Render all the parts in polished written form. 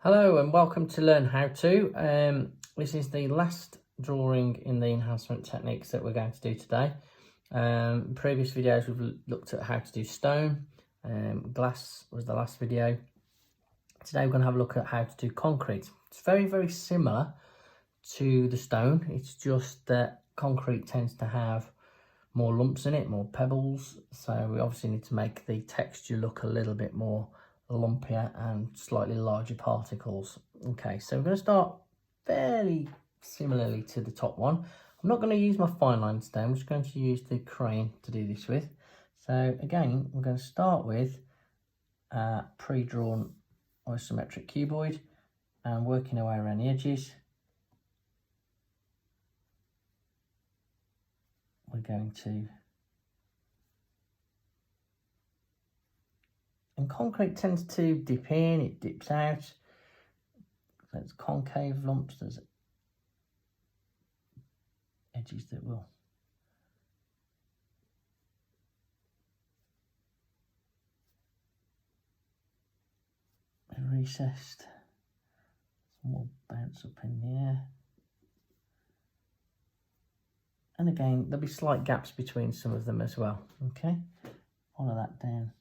Hello and welcome to Learn How To. This is the last drawing in the enhancement techniques that we're going to do today. Previous videos we've looked at how to do stone, glass was the last video. Today we're going to have a look at how to do concrete. It's very similar to the stone, it's just that concrete tends to have more lumps in it, more pebbles, so we obviously need to make the texture look a little bit more lumpier and slightly larger particles. Okay, so we're going to start fairly similarly to the top one. I'm not going to use my fine line today, I'm just going to use the crane to do this with. So again, we're going to start with a pre-drawn isometric cuboid and working our way around the edges. We're going to, and concrete tends to dip in, it dips out, so it's concave lumps, there's edges that will be recessed, some will bounce up in the air. And again, there'll be slight gaps between some of them as well. Okay, follow that down.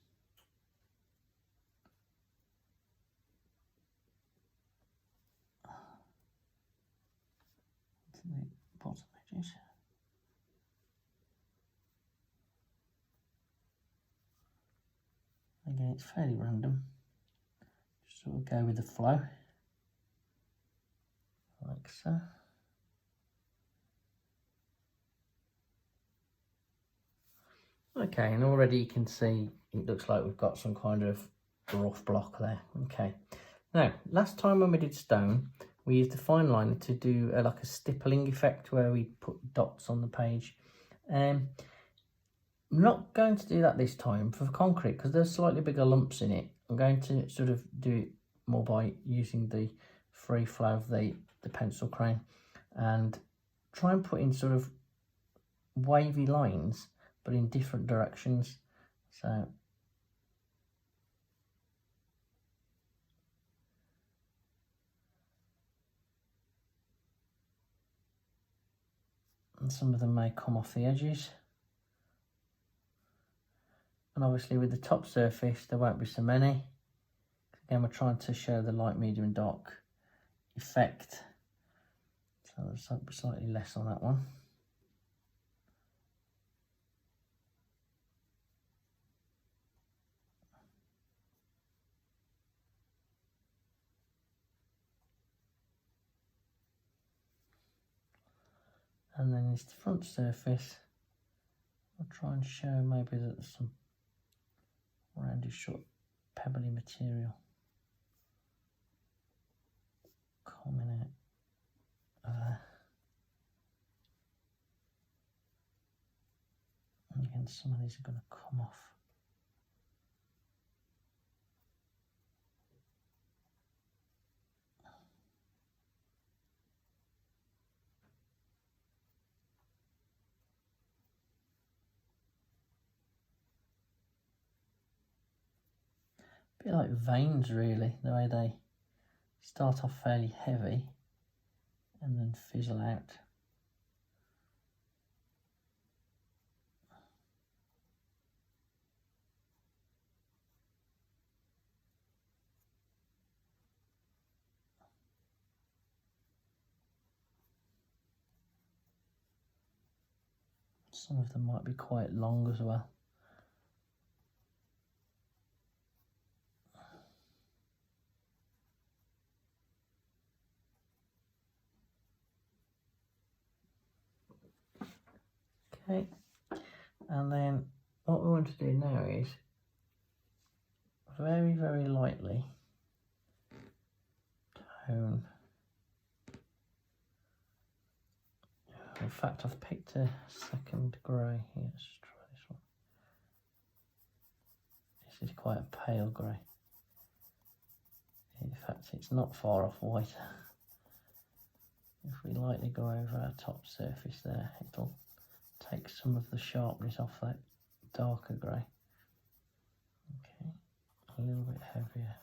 To the bottom edges. Again, it's fairly random. Just sort of go with the flow, like so. Okay, and already you can see it looks like we've got some kind of rough block there. Okay, now last time when we did stone, we used the fine liner to do like a stippling effect where we put dots on the page. I'm not going to do that this time for concrete because there's slightly bigger lumps in it. I'm going to sort of do it more by using the free flow of the pencil crane and try and put in sort of wavy lines but in different directions. So and some of them may come off the edges, and obviously with the top surface there won't be so many. Again, we're trying to show the light, medium and dark effect, so there's slightly less on that one. And then this front surface, I'll try and show maybe that there's some roundish short pebbly material coming out of there. And again, some of these are going to come off. A bit like veins really, the way they start off fairly heavy and then fizzle out. Some of them might be quite long as well. Okay, and then what we want to do now is very lightly tone. In fact, I've picked a second grey here. Let's just try this one. This is quite a pale grey. In fact, it's not far off white. If we lightly go over our top surface there, it'll take some of the sharpness off that darker grey. Okay, a little bit heavier.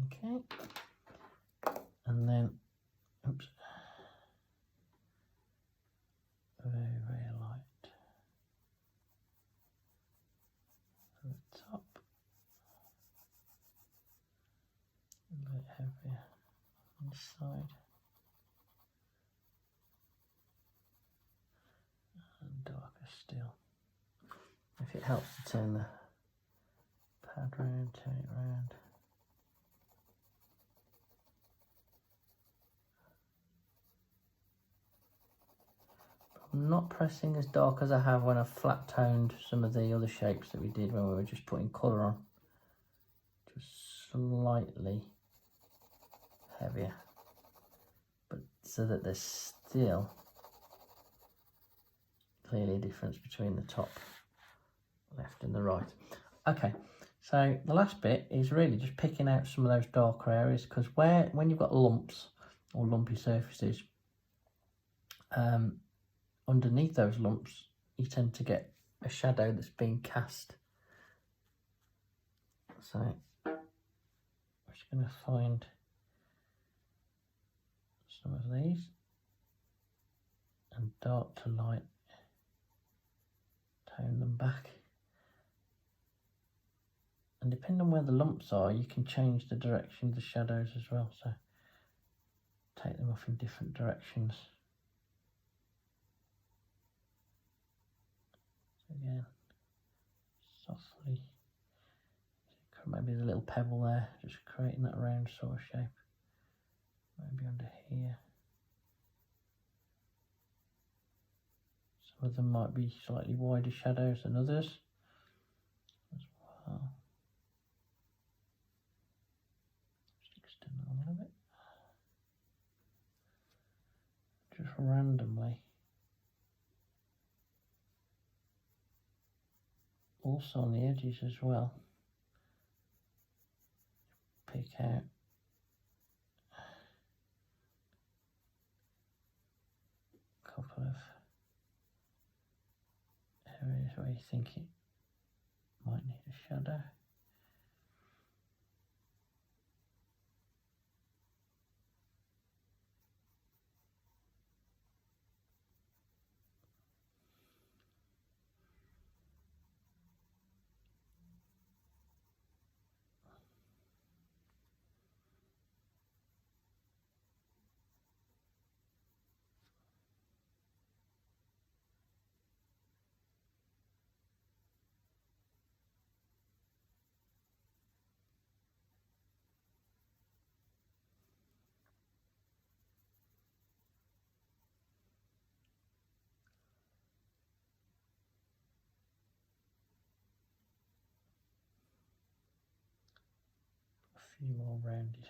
Okay, and then, oops, very, very light at the top, a bit heavier on this side, and darker still. If it helps to turn the pad round, turn it round. I'm not pressing as dark as I have when I flat toned some of the other shapes that we did when we were just putting colour on. Just slightly heavier, but so that there's still clearly a difference between the top left and the right. Okay, so the last bit is really just picking out some of those darker areas, because when you've got lumps or lumpy surfaces, underneath those lumps you tend to get a shadow that's being cast. So I'm just going to find some of these and dark to light, tone them back, and depending on where the lumps are you can change the direction of the shadows as well, so take them off in different directions. So again, softly, maybe there's a little pebble there, just creating that round sort of shape, maybe under here. Some of them might be slightly wider shadows than others as well. Just extend that a little bit. Just randomly. Also on the edges as well. Pick out a couple of areas where you think it might need a shadow. A few more rounded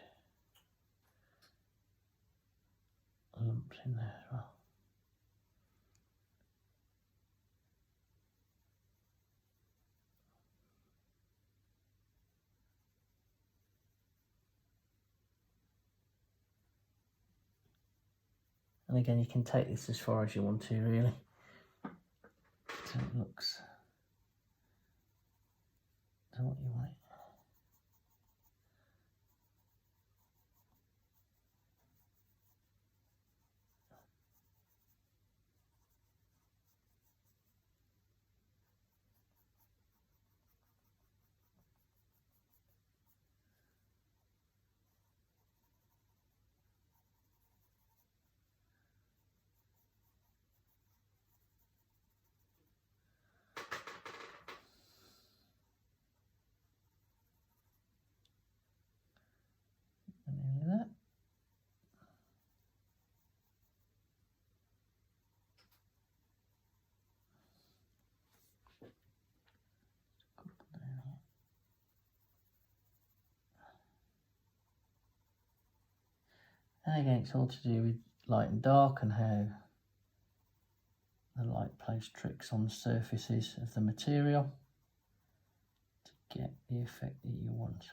lumps in there as well. And again, you can take this as far as you want to, really, so it looks to what you want it. Nearly there. And again, it's all to do with light and dark and how the light plays tricks on the surfaces of the material to get the effect that you want.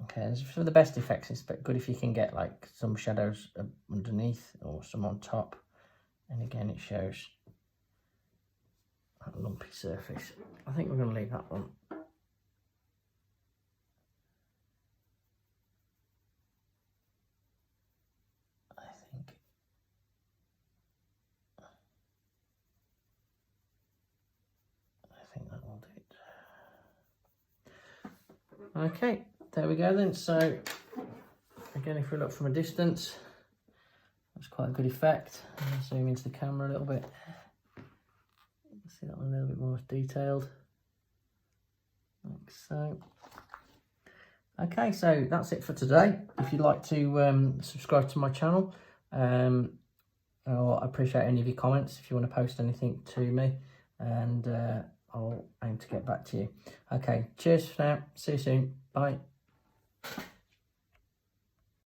Okay. Okay, for the best effects, it's good if you can get like some shadows underneath or some on top. And again, it shows that lumpy surface. I think we're going to leave that one. I think that will do it. Okay, there we go then. So again, if we look from a distance, that's quite a good effect. I'll zoom into the camera a little bit. See that one a little bit more detailed, like so. Okay, so that's it for today. If you'd like to subscribe to my channel, I'll appreciate any of your comments if you want to post anything to me, and I'll aim to get back to you. Okay, cheers for now. See you soon. Bye.